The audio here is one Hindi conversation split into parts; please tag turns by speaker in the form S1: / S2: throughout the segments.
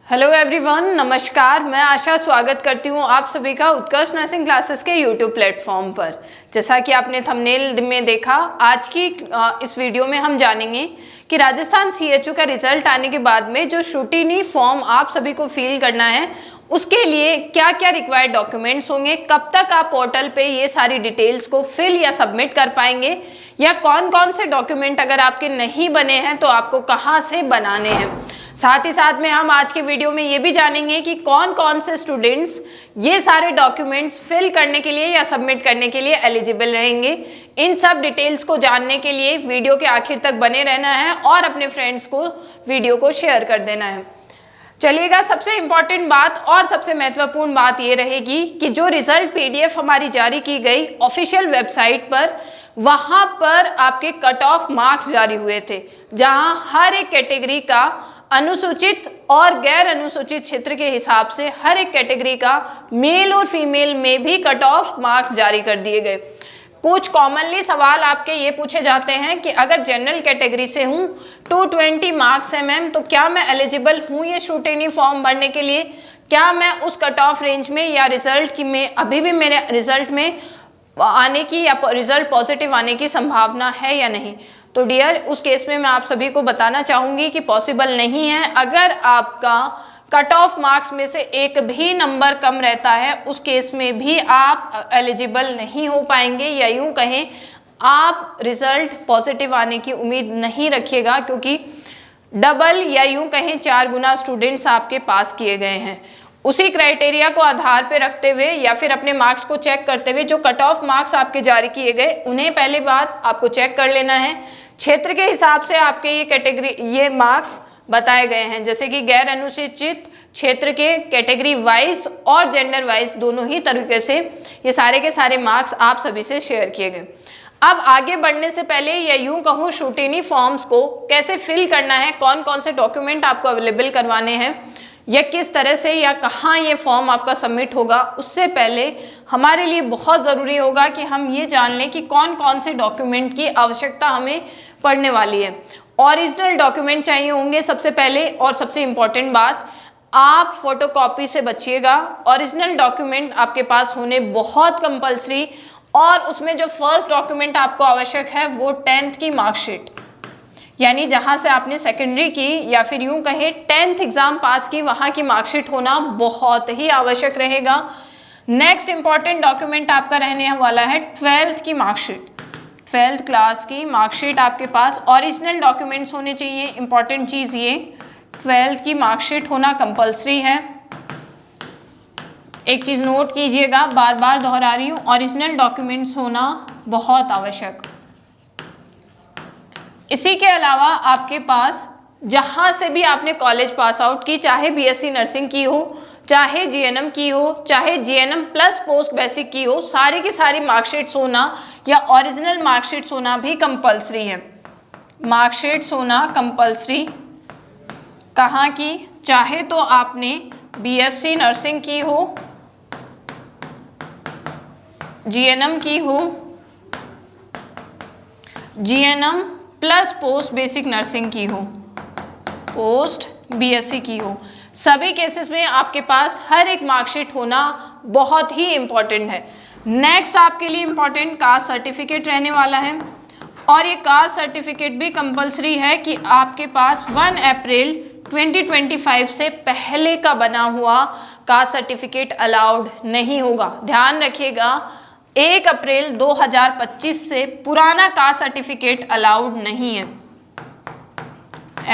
S1: हेलो एवरीवन, नमस्कार। मैं आशा स्वागत करती हूँ आप सभी का उत्कर्ष नर्सिंग क्लासेस के यूट्यूब प्लेटफॉर्म पर। जैसा कि आपने थंबनेल में देखा, आज की इस वीडियो में हम जानेंगे कि राजस्थान सीएचओ का रिजल्ट आने के बाद में जो शूटिनी फॉर्म आप सभी को फिल करना है, उसके लिए क्या क्या रिक्वायर्ड डॉक्यूमेंट्स होंगे, कब तक आप पोर्टल पे ये सारी डिटेल्स को फिल या सबमिट कर पाएंगे, या कौन कौन से डॉक्यूमेंट अगर आपके नहीं बने हैं तो आपको कहाँ से बनाने हैं। साथ ही साथ में हम आज के वीडियो में ये भी जानेंगे कि कौन कौन से स्टूडेंट्स ये सारे डॉक्यूमेंट्स फिल करने के लिए या सबमिट करने के लिए एलिजिबल रहेंगे। इन सब डिटेल्स को जानने के लिए वीडियो के आखिर तक बने रहना है और अपने फ्रेंड्स को वीडियो को शेयर कर देना है। चलिएगा, सबसे इम्पॉर्टेंट बात और सबसे महत्वपूर्ण बात ये रहेगी कि जो रिजल्ट पीडीएफ हमारी जारी की गई ऑफिशियल वेबसाइट पर, वहां पर आपके कट ऑफ मार्क्स जारी हुए थे, जहां हर एक कैटेगरी का अनुसूचित और गैर अनुसूचित क्षेत्र के हिसाब से हर एक कैटेगरी का मेल और फीमेल में भी कट ऑफ मार्क्स जारी कर दिए गए। कुछ कॉमनली सवाल आपके ये पूछे जाते हैं कि अगर जनरल कैटेगरी से हूँ 220 मार्क्स है मैम, तो क्या मैं एलिजिबल हूँ ये शूटिनी फॉर्म भरने के लिए? क्या मैं उस कट ऑफ रेंज में या रिजल्ट की में अभी भी मेरे रिजल्ट में आने की या रिजल्ट पॉजिटिव आने की संभावना है या नहीं? तो डियर, उस केस में मैं आप सभी को बताना चाहूंगी कि पॉसिबल नहीं है। अगर आपका कट ऑफ मार्क्स में से एक भी नंबर कम रहता है, उस केस में भी आप एलिजिबल नहीं हो पाएंगे, या यूं कहें आप रिजल्ट पॉजिटिव आने की उम्मीद नहीं रखिएगा, क्योंकि डबल या यूं कहें 4 गुना स्टूडेंट्स आपके पास किए गए हैं। उसी क्राइटेरिया को आधार पे रखते हुए या फिर अपने मार्क्स को चेक करते हुए जो कट ऑफ मार्क्स आपके जारी किए गए, उन्हें पहली बात आपको चेक कर लेना है। क्षेत्र के हिसाब से आपके ये कैटेगरी ये मार्क्स बताए गए हैं, जैसे कि गैर अनुसूचित क्षेत्र के कैटेगरी वाइज और जेंडर वाइज दोनों ही तरीके से ये सारे के सारे मार्क्स आप सभी से शेयर किए गए। अब आगे बढ़ने से पहले, या यूं कहूँ शूटिनी फॉर्म्स को कैसे फिल करना है, कौन कौन से डॉक्यूमेंट आपको अवेलेबल करवाने हैं, या किस तरह से या कहाँ ये फॉर्म आपका सबमिट होगा, उससे पहले हमारे लिए बहुत ज़रूरी होगा कि हम ये जान लें कि कौन कौन से डॉक्यूमेंट की आवश्यकता हमें पड़ने वाली है। ओरिजिनल डॉक्यूमेंट चाहिए होंगे सबसे पहले, और सबसे इम्पॉर्टेंट बात, आप फोटोकॉपी से बचिएगा। ओरिजिनल डॉक्यूमेंट आपके पास होने बहुत कंपलसरी, और उसमें जो फर्स्ट डॉक्यूमेंट आपको आवश्यक है वो 10th की मार्कशीट, यानी जहां से आपने सेकेंडरी की या फिर यूं कहें 10th एग्जाम पास की, वहां की मार्कशीट होना बहुत ही आवश्यक रहेगा। नेक्स्ट इंपॉर्टेंट डॉक्यूमेंट आपका रहने वाला है 12th की मार्कशीट। 12th क्लास की मार्कशीट आपके पास ओरिजिनल डॉक्यूमेंट्स होने चाहिए। इंपॉर्टेंट चीज़ ये 12th की मार्कशीट होना कंपलसरी है। एक चीज़ नोट कीजिएगा, बार बार दोहरा रही हूँ, ओरिजिनल डॉक्यूमेंट्स होना बहुत आवश्यक। इसी के अलावा आपके पास जहाँ से भी आपने कॉलेज पास आउट की, चाहे बीएससी नर्सिंग की हो, चाहे जीएनएम की हो, चाहे जीएनएम प्लस पोस्ट बेसिक की हो, सारी की सारी मार्कशीट्स होना या ओरिजिनल मार्कशीट्स होना भी कंपलसरी है। मार्कशीट्स होना कंपलसरी कहाँ की? चाहे तो आपने बीएससी नर्सिंग की हो, जीएनएम की हो, GNM plus post basic nursing की हो, पोस्ट बीएससी की हो, सभी केसेस में आपके पास हर एक मार्कशीट होना बहुत ही इम्पॉर्टेंट है। नेक्स्ट आपके लिए इम्पॉर्टेंट कास्ट सर्टिफिकेट रहने वाला है, और ये कास्ट सर्टिफिकेट भी कंपलसरी है कि आपके पास 1 अप्रैल 2025 से पहले का बना हुआ कास्ट सर्टिफिकेट अलाउड नहीं होगा। ध्यान रखिएगा, 1 अप्रैल 2025 से पुराना कास्ट सर्टिफिकेट अलाउड नहीं है।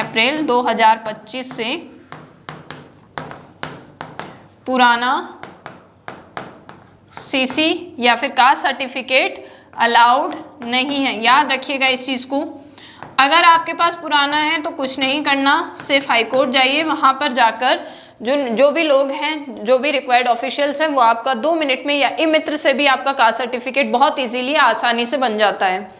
S1: अप्रैल 2025 से पुराना सीसी या फिर कास्ट सर्टिफिकेट अलाउड नहीं है। याद रखिएगा इस चीज़ को। अगर आपके पास पुराना है तो कुछ नहीं करना, सिर्फ हाईकोर्ट जाइए, वहाँ पर जाकर जो भी लोग हैं, जो भी रिक्वायर्ड ऑफिशियल्स हैं, वो आपका 2 मिनट में या ई मित्र से भी आपका कास्ट सर्टिफिकेट बहुत इजीली आसानी से बन जाता है।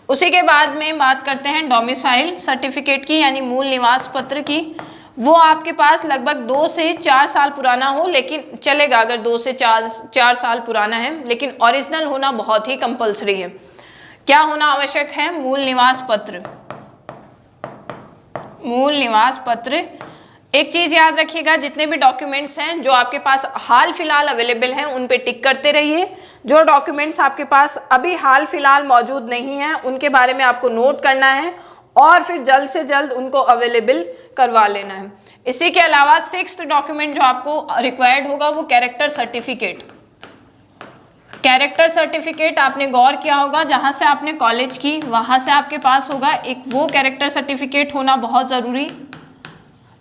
S1: उसी के बाद में बात करते हैं डोमिसाइल सर्टिफिकेट की, यानी मूल निवास पत्र की। वो आपके पास लगभग 2 से 4 साल पुराना हो, लेकिन चलेगा अगर 2 से 4 साल पुराना है, लेकिन ओरिजिनल होना बहुत ही कंपलसरी है। क्या होना आवश्यक है? मूल निवास पत्र। मूल निवास पत्र एक चीज याद रखिएगा, जितने भी डॉक्यूमेंट्स हैं जो आपके पास हाल फिलहाल अवेलेबल हैं उन पे टिक करते रहिए। जो डॉक्यूमेंट्स आपके पास अभी हाल फिलहाल मौजूद नहीं हैं उनके बारे में आपको नोट करना है और फिर जल्द से जल्द उनको अवेलेबल करवा लेना है। इसी के अलावा 6th डॉक्यूमेंट जो आपको रिक्वायर्ड होगा वो कैरेक्टर सर्टिफिकेट। कैरेक्टर सर्टिफिकेट आपने गौर किया होगा, जहाँ से आपने कॉलेज की वहाँ से आपके पास होगा एक वो कैरेक्टर सर्टिफिकेट होना बहुत ज़रूरी।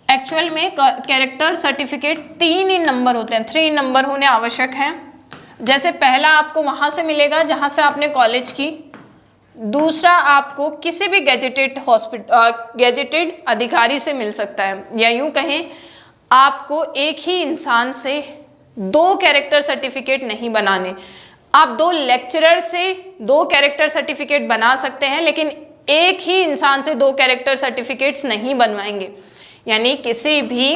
S1: एक्चुअल में कैरेक्टर सर्टिफिकेट 3 ही नंबर होते हैं, 3 नंबर होने आवश्यक हैं। जैसे पहला आपको वहाँ से मिलेगा जहाँ से आपने कॉलेज की, दूसरा आपको किसी भी गैजेटेड अधिकारी से मिल सकता है, या यूँ कहें आपको एक ही इंसान से 2 कैरेक्टर सर्टिफिकेट नहीं बनाने। आप 2 लेक्चरर से 2 कैरेक्टर सर्टिफिकेट बना सकते हैं, लेकिन एक ही इंसान से 2 कैरेक्टर सर्टिफिकेट्स नहीं बनवाएंगे। यानी किसी भी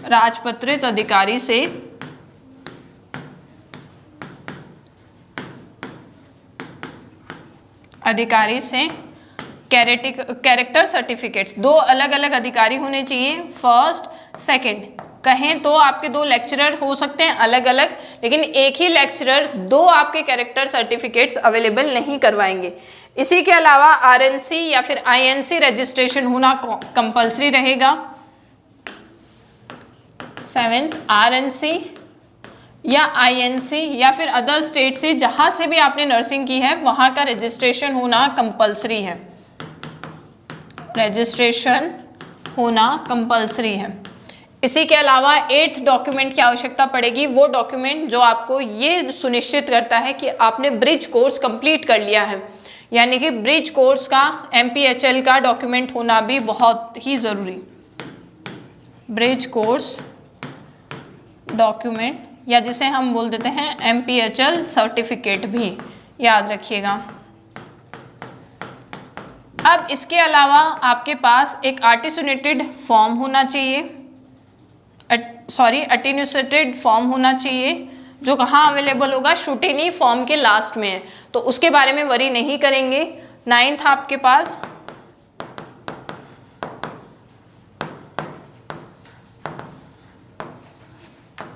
S1: राजपत्रित अधिकारी से कैरेक्टर सर्टिफिकेट्स 2 अलग अलग अधिकारी होने चाहिए, फर्स्ट सेकंड। कहें तो आपके 2 लेक्चरर हो सकते हैं अलग अलग, लेकिन एक ही लेक्चरर 2 आपके कैरेक्टर सर्टिफिकेट्स अवेलेबल नहीं करवाएंगे। इसी के अलावा आरएनसी या फिर आईएनसी रजिस्ट्रेशन होना कंपलसरी रहेगा। 7th आरएनसी या आईएनसी या फिर अदर स्टेट से जहां से भी आपने नर्सिंग की है वहां का रजिस्ट्रेशन होना कंपलसरी है, रजिस्ट्रेशन होना कंपलसरी है। इसी के अलावा 8th डॉक्यूमेंट की आवश्यकता पड़ेगी, वो डॉक्यूमेंट जो आपको ये सुनिश्चित करता है कि आपने ब्रिज कोर्स कंप्लीट कर लिया है। यानी कि ब्रिज कोर्स का MPHL का डॉक्यूमेंट होना भी बहुत ही ज़रूरी। ब्रिज कोर्स डॉक्यूमेंट या जिसे हम बोल देते हैं MPHL सर्टिफिकेट भी याद रखिएगा। अब इसके अलावा आपके पास एक आर्टिसुनेटेड फॉर्म होना चाहिए, अटेन्यूएटेड फॉर्म होना चाहिए, जो कहाँ अवेलेबल होगा, शूटिनी फॉर्म के लास्ट में है, तो उसके बारे में वरी नहीं करेंगे। 9th आपके पास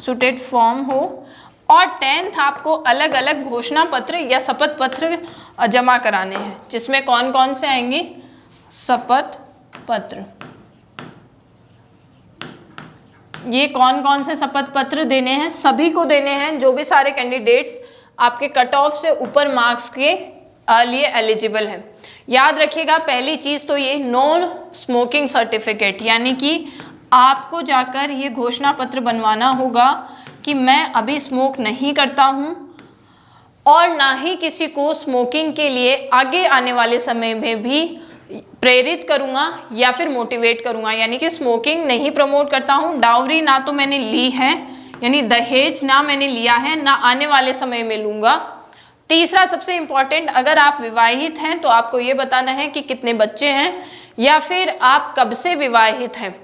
S1: शूटेड फॉर्म हो, और 10th आपको अलग अलग घोषणा पत्र या शपथ पत्र जमा कराने हैं, जिसमें कौन कौन से आएंगे, शपथ पत्र। ये कौन कौन से शपथ पत्र देने हैं, सभी को देने हैं जो भी सारे कैंडिडेट्स आपके कट ऑफ से ऊपर मार्क्स के लिए एलिजिबल है। याद रखिएगा पहली चीज़ तो ये नॉन स्मोकिंग सर्टिफिकेट, यानी कि आपको जाकर ये घोषणा पत्र बनवाना होगा कि मैं अभी स्मोक नहीं करता हूँ और ना ही किसी को स्मोकिंग के लिए आगे आने वाले समय में भी प्रेरित करूँगा या फिर मोटिवेट करूँगा। यानी कि स्मोकिंग नहीं प्रमोट करता हूँ, डाउरी ना तो मैंने ली है, यानी दहेज ना मैंने लिया है, ना आने वाले समय में लूँगा। तीसरा सबसे इम्पॉर्टेंट, अगर आप विवाहित हैं तो आपको ये बताना है कि कितने बच्चे हैं या फिर आप कब से विवाहित हैं।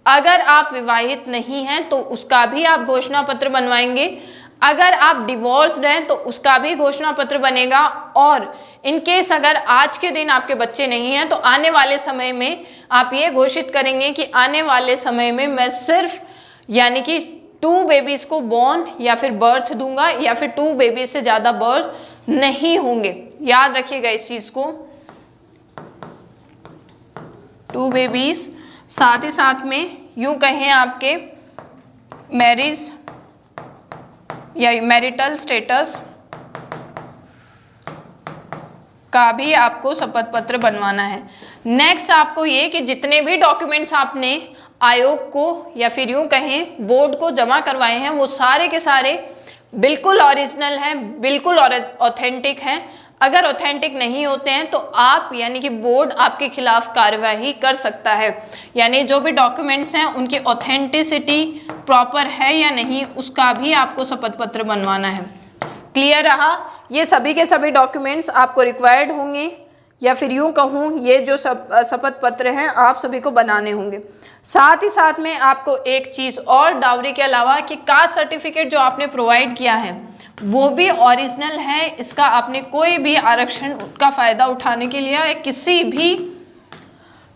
S1: अगर आप विवाहित नहीं हैं तो उसका भी आप घोषणा पत्र बनवाएंगे। अगर आप डिवोर्स्ड हैं तो उसका भी घोषणा पत्र बनेगा। और इन केस अगर आज के दिन आपके बच्चे नहीं हैं तो आने वाले समय में आप ये घोषित करेंगे कि आने वाले समय में मैं सिर्फ यानी कि 2 बेबीज को बॉर्न या फिर बर्थ दूंगा, या फिर 2 बेबीज से ज़्यादा बर्थ नहीं होंगे। याद रखिएगा इस चीज़ को, 2 बेबीज। साथ ही साथ में यूं कहें आपके मैरिज या मैरिटल स्टेटस का भी आपको शपथ पत्र बनवाना है। नेक्स्ट आपको ये कि जितने भी डॉक्यूमेंट्स आपने आयोग को या फिर यूं कहें बोर्ड को जमा करवाए हैं वो सारे के सारे बिल्कुल ओरिजिनल हैं, बिल्कुल ऑथेंटिक हैं। अगर ऑथेंटिक नहीं होते हैं तो आप यानी कि बोर्ड आपके खिलाफ कार्यवाही कर सकता है। यानी जो भी डॉक्यूमेंट्स हैं उनकी ऑथेंटिसिटी प्रॉपर है या नहीं, उसका भी आपको शपथ पत्र बनवाना है। क्लियर रहा? ये सभी के सभी डॉक्यूमेंट्स आपको रिक्वायर्ड होंगे, या फिर यूँ कहूँ ये जो शपथ पत्र हैं आप सभी को बनाने होंगे। साथ ही साथ में आपको एक चीज़ और, डाउरी के अलावा, कि कास्ट सर्टिफिकेट जो आपने प्रोवाइड किया है वो भी ओरिजिनल है, इसका आपने कोई भी आरक्षण का फ़ायदा उठाने के लिए किसी भी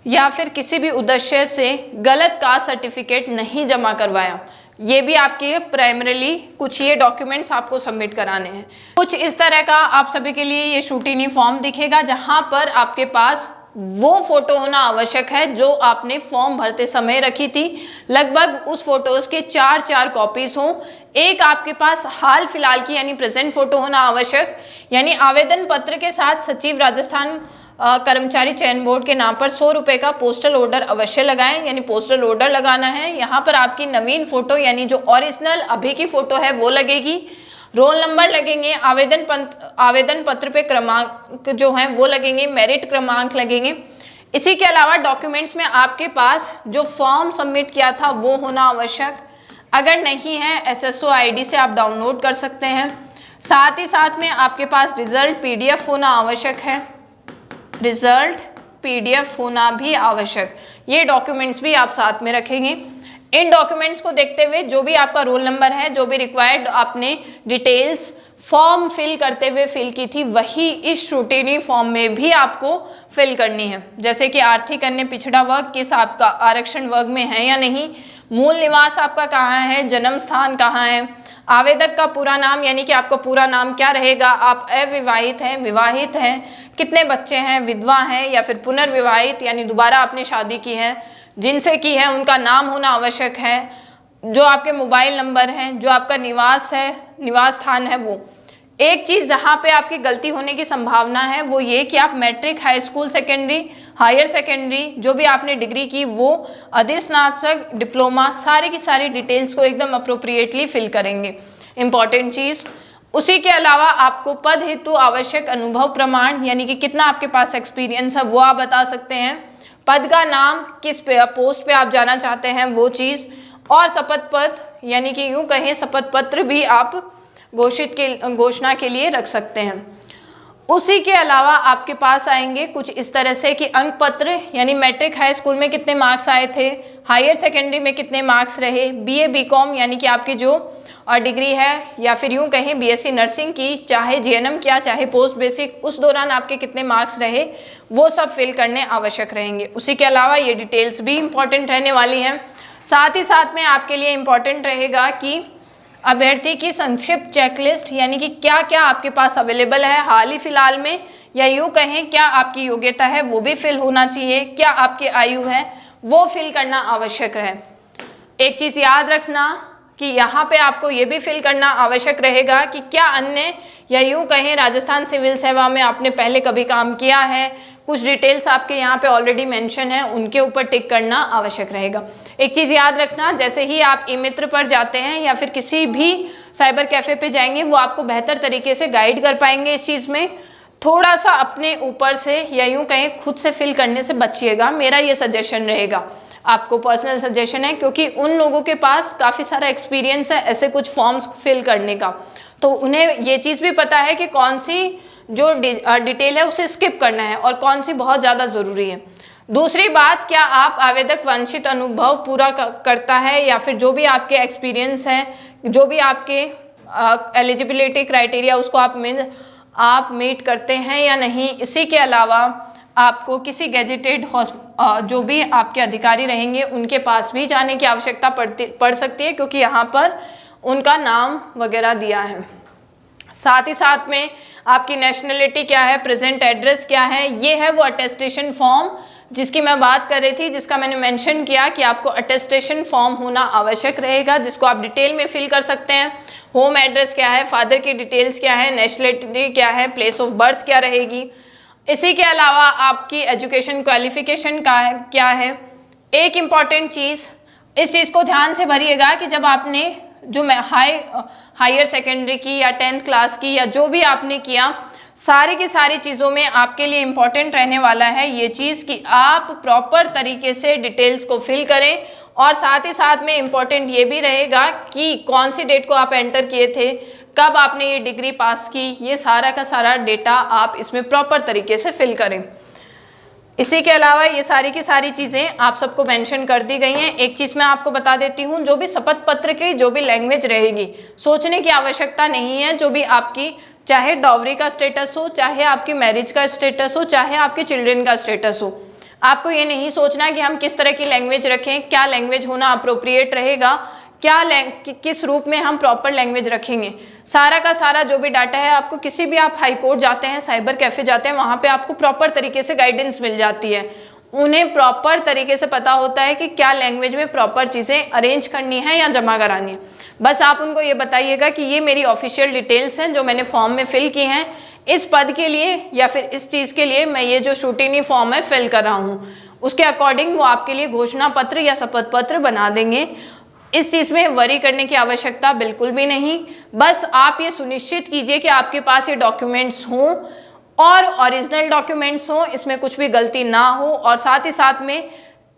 S1: या फिर किसी भी उद्देश्य से गलत कास्ट सर्टिफिकेट नहीं जमा करवाया। ये भी आपके प्राइमरीली कुछ ये डॉक्यूमेंट्स आपको सबमिट कराने हैं। कुछ इस तरह का आप सभी के लिए ये शूटिनी फॉर्म दिखेगा, जहां पर आपके पास वो फोटो होना आवश्यक है जो आपने फॉर्म भरते समय रखी थी। लगभग उस फोटोज के 4 कॉपीज हों। एक आपके पास हाल फिलहाल की यानी प्रेजेंट फोटो होना आवश्यक, यानी आवेदन पत्र के साथ सचिव राजस्थान कर्मचारी चयन बोर्ड के नाम पर 100 रुपये का पोस्टल ऑर्डर अवश्य लगाएं, यानी पोस्टल ऑर्डर लगाना है। यहाँ पर आपकी नवीन फोटो यानी जो ओरिजिनल अभी की फोटो है वो लगेगी। रोल नंबर लगेंगे, आवेदन पत्र पे क्रमांक जो हैं वो लगेंगे, मेरिट क्रमांक लगेंगे। इसी के अलावा डॉक्यूमेंट्स में आपके पास जो फॉर्म सबमिट किया था वो होना आवश्यक। अगर नहीं है SSO ID से आप डाउनलोड कर सकते हैं। साथ ही साथ में आपके पास रिजल्ट PDF होना आवश्यक है, रिजल्ट PDF होना भी आवश्यक। ये डॉक्यूमेंट्स भी आप साथ में रखेंगे। इन डॉक्यूमेंट्स को देखते हुए जो भी आपका रोल नंबर है, जो भी रिक्वायर्ड आपने डिटेल्स फॉर्म फिल करते हुए फिल की थी, वही इस शूटिनी फॉर्म में भी आपको फिल करनी है। जैसे कि आर्थिक अन्य पिछड़ा वर्ग किस आपका आरक्षण वर्ग में है या नहीं, मूल निवास आपका कहाँ है, जन्म स्थान कहाँ है, आवेदक का पूरा नाम यानी कि आपका पूरा नाम क्या रहेगा, आप अविवाहित हैं, विवाहित हैं, कितने बच्चे हैं, विधवा हैं या फिर पुनर्विवाहित यानी दोबारा आपने शादी की है, जिनसे की है उनका नाम होना आवश्यक है, जो आपके मोबाइल नंबर हैं, जो आपका निवास है, निवास स्थान है वो। एक चीज़ जहाँ पे आपकी गलती होने की संभावना है वो ये कि आप matric, high school, secondary, higher secondary जो भी आपने डिग्री की वो, अधिस्नातक, डिप्लोमा, सारी की सारी डिटेल्स को एकदम अप्रोप्रिएटली फिल करेंगे। इंपॉर्टेंट चीज़। उसी के अलावा आपको पद हेतु आवश्यक अनुभव प्रमाण यानी कि कितना आपके पास एक्सपीरियंस है वो आप बता सकते हैं। पद का नाम, किस पोस्ट पे आप जाना चाहते हैं वो चीज़, और शपथ पत्र यानी कि यूँ कहें शपथ पत्र भी आप घोषणा के लिए रख सकते हैं। उसी के अलावा आपके पास आएंगे कुछ इस तरह से कि अंक पत्र यानी मैट्रिक, हाई स्कूल में कितने मार्क्स आए थे, हायर सेकेंडरी में कितने मार्क्स रहे, BA BCom यानी कि आपकी जो डिग्री है, या फिर यूँ कहें BSc नर्सिंग की, चाहे GNM किया चाहे पोस्ट बेसिक, उस दौरान आपके कितने मार्क्स रहे, वो सब फिल करने आवश्यक रहेंगे। उसी के अलावा ये डिटेल्स भी इम्पॉर्टेंट रहने वाली हैं। साथ ही साथ में आपके लिए इम्पॉर्टेंट रहेगा कि अभ्यर्थी की संक्षिप्त चेकलिस्ट यानी कि क्या क्या आपके पास अवेलेबल है हाल ही फिलहाल में, या यूँ कहें क्या आपकी योग्यता है वो भी फिल होना चाहिए, क्या आपकी आयु है वो फिल करना आवश्यक है। एक चीज़ याद रखना कि यहाँ पे आपको ये भी फिल करना आवश्यक रहेगा कि क्या अन्य या यूँ कहें राजस्थान सिविल सेवा में आपने पहले कभी काम किया है। कुछ डिटेल्स आपके यहाँ पे ऑलरेडी मेंशन है, उनके ऊपर टिक करना आवश्यक रहेगा। एक चीज़ याद रखना, जैसे ही आप ई-मित्र पर जाते हैं या फिर किसी भी साइबर कैफ़े पे जाएंगे, वो आपको बेहतर तरीके से गाइड कर पाएंगे इस चीज़ में। थोड़ा सा अपने ऊपर से या यूँ कहें खुद से फिल करने से बचिएगा, मेरा ये सजेशन रहेगा, आपको पर्सनल सजेशन है, क्योंकि उन लोगों के पास काफ़ी सारा एक्सपीरियंस है ऐसे कुछ फॉर्म्स फिल करने का, तो उन्हें ये चीज़ भी पता है कि कौन सी जो डिटेल है उसे स्किप करना है और कौन सी बहुत ज़्यादा ज़रूरी है। दूसरी बात, क्या आप आवेदक वांछित अनुभव पूरा करता है या फिर जो भी आपके एक्सपीरियंस है, जो भी आपके एलिजिबिलिटी क्राइटेरिया उसको आप मीट करते हैं या नहीं। इसी के अलावा आपको किसी गेजेटेड जो भी आपके अधिकारी रहेंगे उनके पास भी जाने की आवश्यकता पड़ सकती है, क्योंकि यहाँ पर उनका नाम वगैरह दिया है। साथ ही साथ में आपकी नेशनलिटी क्या है, प्रेजेंट एड्रेस क्या है, ये है वो अटेस्टेशन फॉर्म जिसकी मैं बात कर रही थी, जिसका मैंने मेंशन किया कि आपको अटेस्टेशन फॉर्म होना आवश्यक रहेगा, जिसको आप डिटेल में फिल कर सकते हैं। होम एड्रेस क्या है, फादर की डिटेल्स क्या है, नेशनलिटी क्या है, प्लेस ऑफ बर्थ क्या रहेगी। इसी के अलावा आपकी एजुकेशन क्वालिफिकेशन क्या है। एक इम्पॉर्टेंट चीज़, इस चीज़ को ध्यान से भरिएगा कि जब आपने जो हायर सेकेंडरी की या 10th क्लास की या जो भी आपने किया, सारी की सारी चीज़ों में आपके लिए इम्पॉर्टेंट रहने वाला है ये चीज़ कि आप प्रॉपर तरीके से डिटेल्स को फिल करें, और साथ ही साथ में इम्पॉर्टेंट ये भी रहेगा कि कौन सी डेट को आप एंटर किए थे, कब आपने ये डिग्री पास की, ये सारा का सारा डेटा आप इसमें प्रॉपर तरीके से फिल करें। इसी के अलावा ये सारी की सारी चीज़ें आप सबको मेंशन कर दी गई हैं। एक चीज़ मैं आपको बता देती हूँ, जो भी शपथ पत्र की जो भी लैंग्वेज रहेगी, सोचने की आवश्यकता नहीं है। जो भी आपकी चाहे डॉवरी का स्टेटस हो, चाहे आपकी मैरिज का स्टेटस हो, चाहे आपके चिल्ड्रन का स्टेटस हो, आपको ये नहीं सोचना कि हम किस तरह की लैंग्वेज रखें, क्या लैंग्वेज होना अप्रोप्रिएट रहेगा, किस रूप में हम प्रॉपर लैंग्वेज रखेंगे। सारा का सारा जो भी डाटा है आपको किसी भी आप हाई कोर्ट जाते हैं, साइबर कैफे जाते हैं, वहाँ पे आपको प्रॉपर तरीके से गाइडेंस मिल जाती है। उन्हें प्रॉपर तरीके से पता होता है कि क्या लैंग्वेज में प्रॉपर चीज़ें अरेंज करनी है या जमा करानी है। बस आप उनको ये बताइएगा कि ये मेरी ऑफिशियल डिटेल्स हैं जो मैंने फॉर्म में फिल की हैं, इस पद के लिए या फिर इस चीज़ के लिए मैं ये जो शूटिनी फॉर्म है फिल कर रहा हूँ, उसके अकॉर्डिंग वो आपके लिए घोषणा पत्र या शपथ पत्र बना देंगे। इस चीज़ में वरी करने की आवश्यकता बिल्कुल भी नहीं। बस आप ये सुनिश्चित कीजिए कि आपके पास ये डॉक्यूमेंट्स हों और ओरिजिनल डॉक्यूमेंट्स हों, इसमें कुछ भी गलती ना हो, और साथ ही साथ में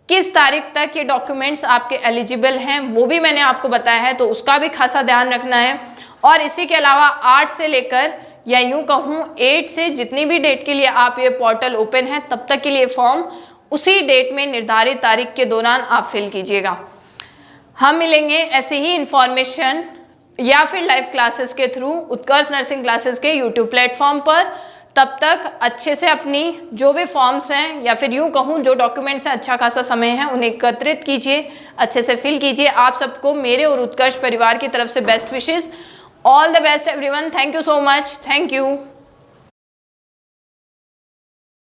S1: किस तारीख तक ये डॉक्यूमेंट्स आपके एलिजिबल हैं वो भी मैंने आपको बताया है, तो उसका भी खासा ध्यान रखना है। और इसी के अलावा 8 से लेकर या यूं कहूँ 8 से जितनी भी डेट के लिए आप ये पोर्टल ओपन है तब तक के लिए फॉर्म उसी डेट में निर्धारित तारीख के दौरान आप फिल कीजिएगा। हम मिलेंगे ऐसे ही इंफॉर्मेशन या फिर लाइव क्लासेस के थ्रू उत्कर्ष नर्सिंग क्लासेस के यूट्यूब प्लेटफॉर्म पर। तब तक अच्छे से अपनी जो भी फॉर्म्स हैं या फिर यूं कहूँ जो डॉक्यूमेंट्स हैं, अच्छा खासा समय है, उन्हें एकत्रित कीजिए, अच्छे से फिल कीजिए। आप सबको मेरे और उत्कर्ष परिवार की तरफ से best wishes. All the best everyone. Thank you so much. Thank you.